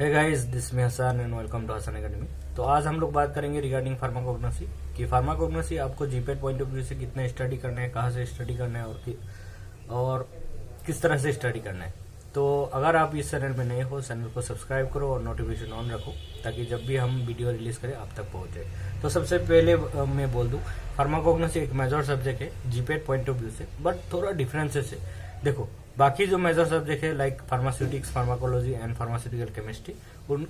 Hey guys, this me Hasan and welcome to Hasan academy. तो आज हम लोग बात करेंगे रिगार्डिंग फार्माकोग्नोसी कि फार्माकोग्नोसी आपको जीपेट पॉइंट ऑफ व्यू से कितना स्टडी करना है, कहाँ से स्टडी करना है और किस तरह से स्टडी करना है। तो अगर आप इस चैनल में नए हो, चैनल को सब्सक्राइब करो और नोटिफिकेशन ऑन रखो ताकि जब भी हम वीडियो रिलीज करें आप तक पहुंच जाए। तो सबसे पहले मैं बोल दूं, फार्माकोग्नोसी एक मेजर सब्जेक्ट है जीपेट पॉइंट ऑफ व्यू से, बट थोड़ा डिफरेंसेस है। देखो, बाकी जो मेजर सब्जेक्ट है like pharmaceutics, pharmacology and pharmaceutical chemistry,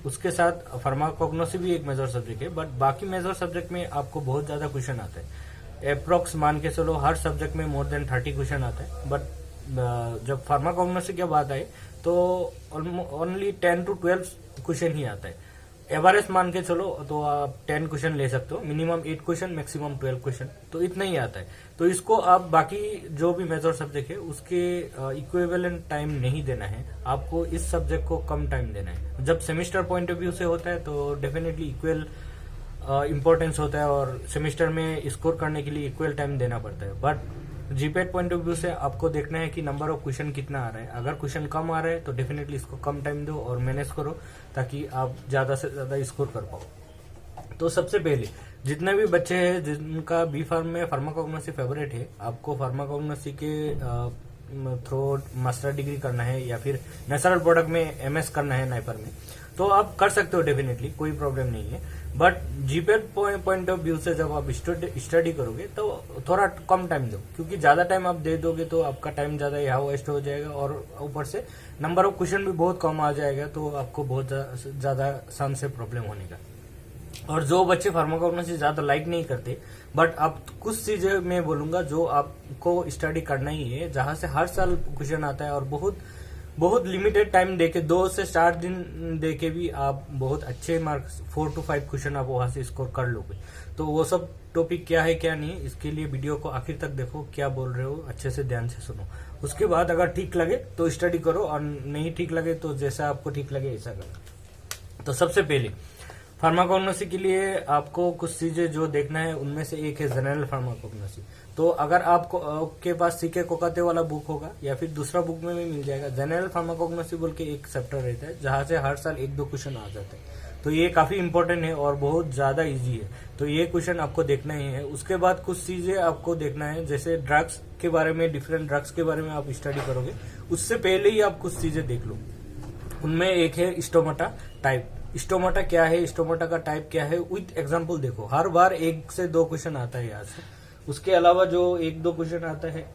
उसके साथ फार्माकोग्नोसी भी एक मेजर सब्जेक्ट है, बट बाकी मेजर सब्जेक्ट में आपको बहुत ज्यादा क्वेश्चन आते हैं। अप्रोक्स मान के चलो हर सब्जेक्ट में मोर देन 30 क्वेश्चन आता है, बट जब फार्माकोग्नोसी की बात आई तो ओनली 10 to 12 क्वेश्चन ही आता है। एवरेज मान के चलो तो आप 10 क्वेश्चन ले सकते हो, मिनिमम 8 क्वेश्चन, मैक्सिमम 12 क्वेश्चन, तो इतना ही आता है। तो इसको आप बाकी जो भी मेजर सब्जेक्ट है उसके इक्विवेलेंट टाइम नहीं देना है, आपको इस सब्जेक्ट को कम टाइम देना है। जब सेमेस्टर पॉइंट ऑफ व्यू से होता है तो डेफिनेटली इक्वल इम्पोर्टेंस होता है और सेमेस्टर में स्कोर करने के लिए इक्वल टाइम देना पड़ता है। But GPAT point of view से आपको देखना है कि नंबर ऑफ क्वेश्चन कितना आ रहा है। अगर क्वेश्चन कम आ रहा है तो डेफिनेटली इसको कम टाइम दो और मैनेज करो ताकि आप ज्यादा से ज्यादा स्कोर कर पाओ। तो सबसे पहले जितने भी बच्चे हैं जिनका बी फार्म में फार्माकोग्नोसी फेवरेट है, आपको फार्माकोग्नोसी के थ्रू मास्टर डिग्री करना है या फिर नेचुरल प्रोडक्ट में एमएस करना है नाइपर में, तो आप कर सकते हो, डेफिनेटली कोई प्रॉब्लम नहीं है। But GPAT point of view से जब आप स्टडी करोगे तो थोड़ा कम टाइम दो, क्योंकि ज्यादा टाइम आप दे दोगे तो आपका टाइम ज्यादा यहाँ वेस्ट हो जाएगा और ऊपर से नंबर ऑफ क्वेश्चन भी बहुत कम आ जाएगा, तो आपको बहुत ज्यादा चांस से प्रॉब्लम होने का। और जो बच्चे फार्माकोग्नोसी ज्यादा लाइक नहीं करते, बट अब कुछ चीजें मैं बोलूंगा जो आपको स्टडी करना ही है, जहां से हर साल क्वेश्चन आता है और बहुत लिमिटेड टाइम देके 2 से 4 दिन देके भी आप बहुत अच्छे मार्क्स 4 to 5 क्वेश्चन आप वहां से स्कोर कर लोगे। तो वो सब टॉपिक क्या है क्या नहीं, इसके लिए वीडियो को आखिर तक देखो, क्या बोल रहे हो अच्छे से ध्यान से सुनो। उसके बाद अगर ठीक लगे तो स्टडी करो और नहीं ठीक लगे तो जैसा आपको ठीक लगे ऐसा करो। तो सबसे पहले फार्माकोग्नोसी के लिए आपको कुछ चीजें जो देखना है उनमें से एक है जनरल फार्माकोग्नोसी। तो अगर आपको आपके पास सीके कोकाते वाला बुक होगा या फिर दूसरा बुक में भी मिल जाएगा, जनरल फार्माकोग्नोसी बोल के एक चैप्टर रहता है जहां से हर साल 1-2 क्वेश्चन आ जाते हैं। तो ये काफी इंपॉर्टेंट है और बहुत ज्यादा इजी है, तो ये क्वेश्चन आपको देखना ही है। उसके बाद कुछ चीजें आपको देखना है, जैसे ड्रग्स के बारे में, डिफरेंट ड्रग्स के बारे में आप स्टडी करोगे, उससे पहले ही आप कुछ चीजें देख लो। उनमें एक है स्टोमाटा टाइप। स्टोमाटा क्या है, स्टोमाटा का टाइप क्या है, विथ एग्जांपल देखो। हर बार 1 से 2 क्वेश्चन आता है यहाँ से। उसके अलावा जो 1-2 क्वेश्चन आता है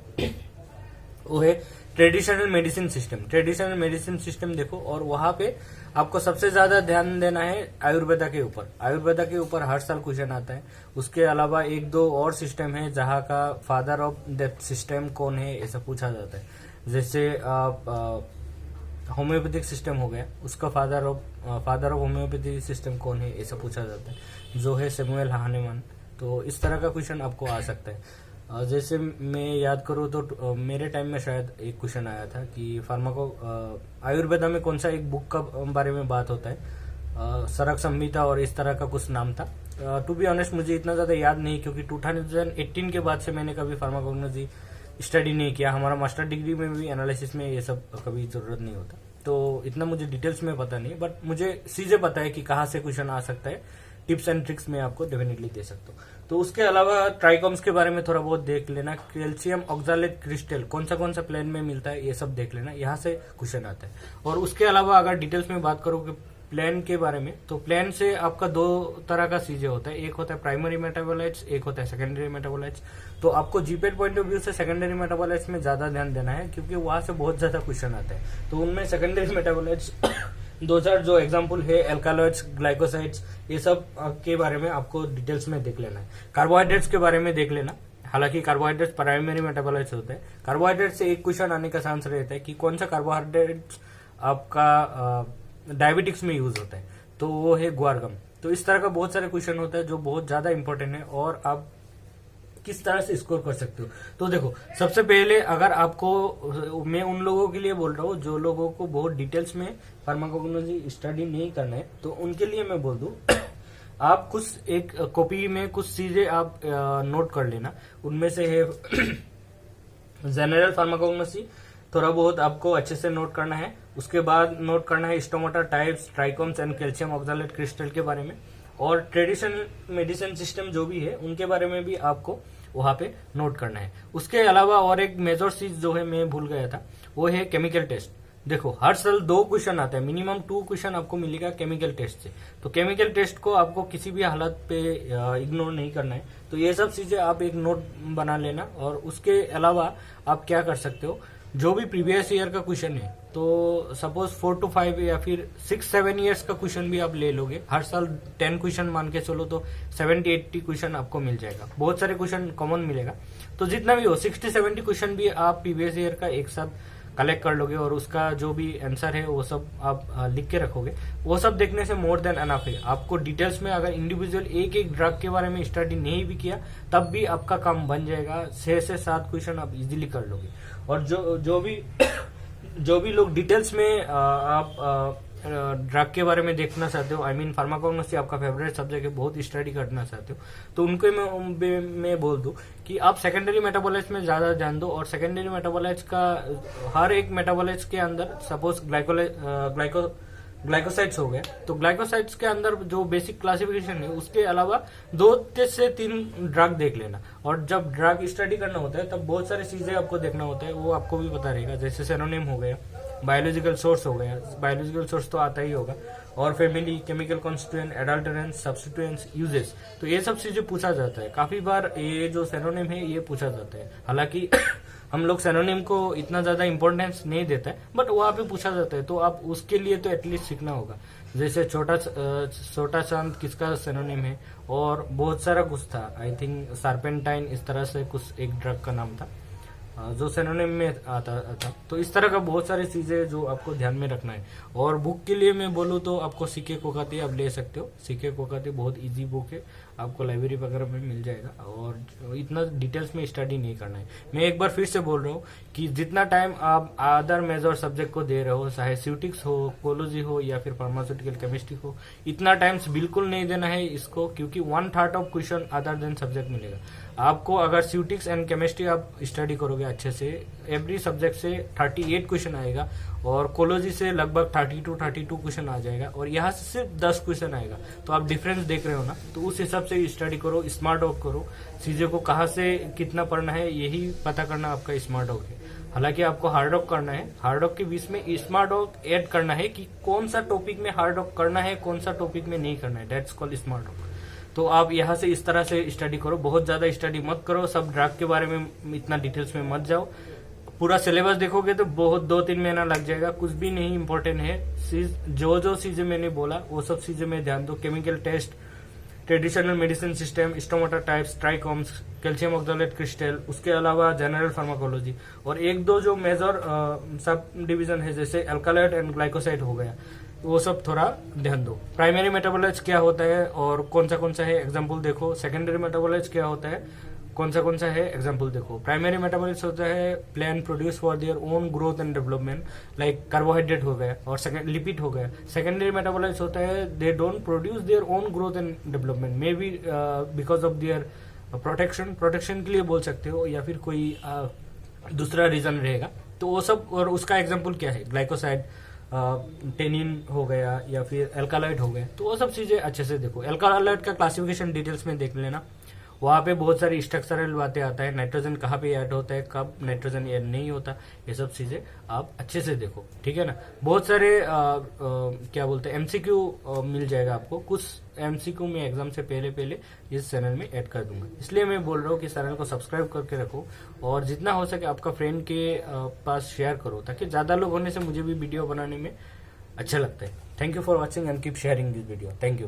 वो है traditional medicine system. Traditional medicine system देखो और वहां पे आपको सबसे ज्यादा ध्यान देना है आयुर्वेदा के ऊपर। आयुर्वेदा के ऊपर हर साल क्वेश्चन आता है। उसके अलावा 1-2 और सिस्टम है जहां का फादर ऑफ दैट सिस्टम कौन है ऐसा पूछा जाता है। जैसे आप होम्योपैथिक सिस्टम हो गया, उसका फादर ऑफ होम्योपैथिक सिस्टम कौन है ऐसा पूछा जाता है, जो है सैमुअल हानेमान। तो इस तरह का क्वेश्चन आपको आ सकता है। जैसे मैं याद करूँ तो मेरे टाइम में शायद एक क्वेश्चन आया था कि आयुर्वेदा में कौन सा एक बुक का बारे में बात होता है, सरक संहिता और इस तरह का कुछ नाम था। टू बी ऑनेस्ट मुझे इतना ज्यादा याद नहीं, क्योंकि 2018 के बाद से मैंने कभी फार्माकोग्नोसी स्टडी नहीं किया। हमारा मास्टर डिग्री में भी एनालिसिस में ये सब कभी जरूरत नहीं होता, तो इतना मुझे डिटेल्स में पता नहीं, बट मुझे चीजें पता है कि कहाँ से क्वेश्चन आ सकता है। टिप्स एंड ट्रिक्स में आपको डेफिनेटली दे सकता हूँ। तो उसके अलावा ट्राइकॉम्स के बारे में थोड़ा बहुत देख लेना। कैल्शियम ऑक्सालेट क्रिस्टल कौन सा प्लेन में मिलता है ये सब देख लेना, यहाँ से क्वेश्चन आता है। और उसके अलावा अगर डिटेल्स में बात करो प्लेन के बारे में, तो प्लेन से आपका 2 तरह का चीजें होता है। एक होता है प्राइमरी मेटाबोलाइट्स, एक होता है सेकेंडरी मेटाबोलाइट्स। तो आपको जीपेट पॉइंट ऑफ व्यू से सेकेंडरी मेटाबोलाइट्स में ज्यादा ध्यान देना है, क्योंकि वहां से बहुत ज्यादा क्वेश्चन आते हैं। तो उनमें सेकेंडरी मेटाबोलाइट्स 2-4 जो एग्जाम्पल है, एल्कालॉइड्स, ग्लाइकोसाइड्स, ये सब के बारे में आपको डिटेल्स में देख लेना है। कार्बोहाइड्रेट्स के बारे में देख लेना। हालांकि कार्बोहाइड्रेट्स प्राइमरी मेटाबोलाइट्स होते हैं। कार्बोहाइड्रेट से एक क्वेश्चन आने का चांस रहता है कि कौन सा कार्बोहाइड्रेट्स आपका डायबिटिक्स में यूज होता है, तो वो है ग्वारगम। तो इस तरह का बहुत सारे क्वेश्चन होता है जो बहुत ज्यादा इंपॉर्टेंट है और आप किस तरह से स्कोर कर सकते हो। तो देखो, सबसे पहले अगर आपको, मैं उन लोगों के लिए बोल रहा हूँ जो लोगों को बहुत डिटेल्स में फार्माकोग्नोसी स्टडी नहीं करना है, तो उनके लिए मैं बोल दूं आप कुछ एक कॉपी में कुछ चीजें आप नोट कर लेना। उनमें से है जनरल फार्माकोग्नोसी, थोड़ा बहुत आपको अच्छे से नोट करना है। उसके बाद नोट करना है stomata types, trichomes and calcium oxalate crystal के बारे में, और ट्रेडिशनल मेडिसिन सिस्टम जो भी है उनके बारे में भी आपको वहां पे नोट करना है। उसके अलावा और एक मेजर चीज जो है मैं भूल गया था, वो है केमिकल टेस्ट। देखो हर साल 2 क्वेश्चन आता है, मिनिमम 2 क्वेश्चन आपको मिलेगा केमिकल टेस्ट से। तो केमिकल टेस्ट को आपको किसी भी हालत पे इग्नोर नहीं करना है। तो ये सब चीजें आप एक नोट बना लेना। और उसके अलावा आप क्या कर सकते हो, जो भी प्रीवियस ईयर का क्वेश्चन है, तो सपोज 4 to 5 या फिर 6-7 ईयर्स का क्वेश्चन भी आप ले लोगे। हर साल 10 क्वेश्चन मान के चलो तो 70-80 क्वेश्चन आपको मिल जाएगा, बहुत सारे क्वेश्चन कॉमन मिलेगा। तो जितना भी हो 60-70 क्वेश्चन भी आप प्रीवियस ईयर का एक साथ कलेक्ट कर लोगे और उसका जो भी आंसर है वो सब आप लिख के रखोगे। वो सब देखने से मोर देन एनफ है। आपको डिटेल्स में अगर इंडिविजुअल एक एक ड्रग के बारे में स्टडी नहीं भी किया तब भी आपका काम बन जाएगा। 6 से 7 क्वेश्चन आप इजीली कर लोगे। और जो भी लोग डिटेल्स में आप ड्रग के बारे में देखना चाहते हो, आई मीन फार्माकोग्नोसी आपका फेवरेट सब्जेक्ट है, बहुत स्टडी करना चाहते हो, तो उनको मैं बोल दूं कि आप सेकेंडरी मेटाबोलाइट्स में ज्यादा ध्यान दो। और सेकेंडरी मेटाबोलाइट्स का हर एक मेटाबोलाइट्स के अंदर सपोज ग्लाइकोसाइड्स हो गए, तो ग्लाइकोसाइड्स के अंदर जो बेसिक क्लासिफिकेशन है उसके अलावा 2 से 3 ड्रग देख लेना। और जब ड्रग स्टडी करना होता है तब बहुत सारी चीजें आपको देखना होता है, वो आपको भी पता रहेगा। जैसे सिनोनिम हो गया, बायोलॉजिकल सोर्स हो गया, बायोलॉजिकल सोर्स तो आता ही होगा, और family, chemical constituent, adulterants, substituents, uses, तो ये सब चीजें पूछा जाता है। काफी बार ये जो सिनोनिम है ये पूछा जाता है, हालांकि हम लोग सिनोनिम को इतना ज्यादा इंपॉर्टेंस नहीं देता है, बट वहां पे पूछा जाता है, तो आप उसके लिए तो एटलीस्ट सीखना होगा। जैसे छोटा चांद किसका सिनोनिम है, और बहुत सारा कुछ था, आई थिंक सार्पेंटाइन, इस तरह से कुछ एक ड्रग का नाम था जो सिनोनिम में आता था। तो इस तरह का बहुत सारी चीजें जो आपको ध्यान में रखना है। और बुक के लिए मैं बोलूँ तो आपको सीके कोकाती आप ले सकते हो। सीके कोकाती बहुत इजी बुक है, आपको लाइब्रेरी वगैरह में मिल जाएगा, और इतना डिटेल्स में स्टडी नहीं करना है। मैं एक बार फिर से बोल रहा हूँ कि जितना टाइम आप अदर मेजर सब्जेक्ट को दे रहे हो, चाहे स्यूटिक्स हो, कोलोजी हो या फिर फार्मास्यूटिकल केमिस्ट्री हो, इतना टाइम बिल्कुल नहीं देना है इसको, क्योंकि 1/3 of question other than subject मिलेगा आपको। अगर स्यूटिक्स एंड केमिस्ट्री आप स्टडी करोगे अच्छे से, एवरी सब्जेक्ट से 38 क्वेश्चन आएगा, और कोलोजी से लगभग 32 क्वेश्चन आ जाएगा, और यहाँ से सिर्फ 10 क्वेश्चन आएगा। तो आप डिफरेंस देख रहे हो ना, तो उस हिसाब से स्टडी करो, स्मार्ट वर्क करो, चीजों को कहाँ से कितना पढ़ना है यही पता करना आपका स्मार्ट वर्क है। हालांकि आपको हार्ड वर्क करना है, हार्ड वर्क के बीच में स्मार्ट वर्क ऐड करना है कि कौन सा टॉपिक में हार्ड वर्क करना है, कौन सा टॉपिक में नहीं करना है, दैट्स कॉल्ड स्मार्ट वर्क। तो आप यहाँ से इस तरह से स्टडी करो, बहुत ज्यादा स्टडी मत करो, सब ड्रग के बारे में इतना डिटेल्स में मत जाओ। पूरा सिलेबस देखोगे तो बहुत 2-3 महीना लग जाएगा, कुछ भी नहीं इम्पोर्टेंट है। जो चीजें मैंने बोला वो सब चीजें में ध्यान दो। Chemical test, traditional medicine system, stomata types, trichomes, calcium oxalate crystal, उसके अलावा जनरल फार्माकोलॉजी, और 1-2 जो मेजर सब डिवीजन है जैसे अल्कालाइड एंड ग्लाइकोसाइड हो गया, वो सब थोड़ा ध्यान दो। प्राइमरी मेटाबोलाइट्स क्या होता है और कौन सा है एग्जाम्पल देखो। सेकेंडरी मेटाबोलाइट्स क्या होता है, कौन सा है एग्जाम्पल देखो। प्राइमरी मेटाबोलाइट्स होता है plant produce for their own growth and development, like carbohydrate हो गया और लिपिड हो गया। सेकेंडरी मेटाबोलाइट्स होता है they don't produce their own growth and development, may be because of their protection के लिए बोल सकते हो, या फिर कोई दूसरा रीजन रहेगा। तो वो सब, और उसका एग्जाम्पल क्या है, ग्लाइकोसाइड, टेनिन हो गया या फिर एल्कालाइड हो गया। तो वो सब चीजें अच्छे से देखो। एल्कालाइड का क्लासिफिकेशन डिटेल्स में देख लेना, वहां पे बहुत सारी स्ट्रक्चरल बातें आता है, नाइट्रोजन कहाँ पे ऐड होता है, कब नाइट्रोजन ऐड नहीं होता, ये सब चीजें आप अच्छे से देखो, ठीक है ना। बहुत सारे क्या बोलते हैं एमसीक्यू मिल जाएगा आपको, कुछ एमसीक्यू में एग्जाम से पहले इस चैनल में ऐड कर दूंगा। इसलिए मैं बोल रहा हूँ कि चैनल को सब्सक्राइब करके रखो, और जितना हो सके आपका फ्रेंड के पास शेयर करो, ताकि ज्यादा लोग होने से मुझे भी वीडियो बनाने में अच्छा लगता है। Thank you for watching and keep sharing this video. Thank you.